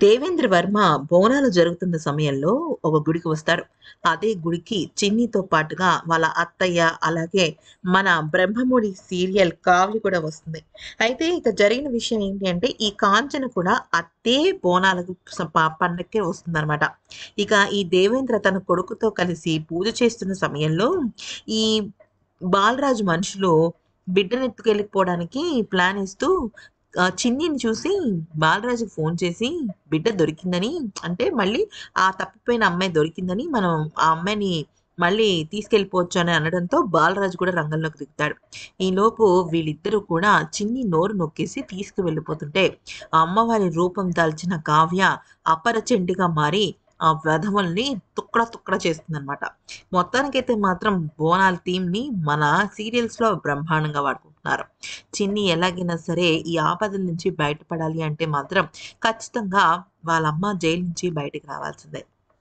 దేవేంద్ర వర్మ బోనాలు జరుగుతున్న సమయంలో ఒక గుడికి వస్తాడు. అదే గుడికి చిన్నితో పాటుగా వాళ్ళ అత్తయ్య, అలాగే మన 'బ్రహ్మముడి' సీరియల్ 'కావ్య' కూడా వస్తుంది. అయితే ఇక జరిగిన విషయం ఏంటి అంటే, ఈ కాంచన కూడా అదే బోనాలకు పండక్కే వస్తుందనమాట. ఇక ఈ దేవేంద్ర తన కొడుకుతో కలిసి పూజ చేస్తున్న సమయంలో, ఈ బాలరాజు మనుషులు బిడ్డనెత్తుకెళ్ళిపోవడానికి ప్లానేస్తూ చిన్నిని చూసి బాలరాజుకి ఫోను చేసి, బిడ్డ దొరికిందని, అంటే మళ్ళీ ఆ తప్పిపోయిన అమ్మాయి దొరికిందని, మనం ఆ అమ్మాయిని మళ్ళీ తీసుకెళ్ళిపోవచ్చు అని అనడంతో బాలరాజు కూడా రంగంలోకి దిగుతాడు. ఈలోపు వీళ్ళిద్దరూ కూడా చిన్ని నోరు నొక్కేసి తీసుకువెళ్ళిపోతుంటే, ఆ అమ్మవారి రూపం దాల్చిన కావ్య అపరచండిగా మారి ఆ వెధవల్ని తుక్కడ తుక్కడ చేస్తుందనమాట. మొత్తానికైతే మాత్రం బోనాల థీమ్‌ని మన సీరియల్స్‌లో బ్రహ్మాండంగా వాడుకుంటున్నారు. చిన్ని ఎలాగైనా సరే ఈ ఆపదల నుంచి బయటపడాలి అంటే మాత్రం ఖచ్చితంగా వాళ్ళమ్మ జైలు నుంచి బయటికి రావాల్సిందే.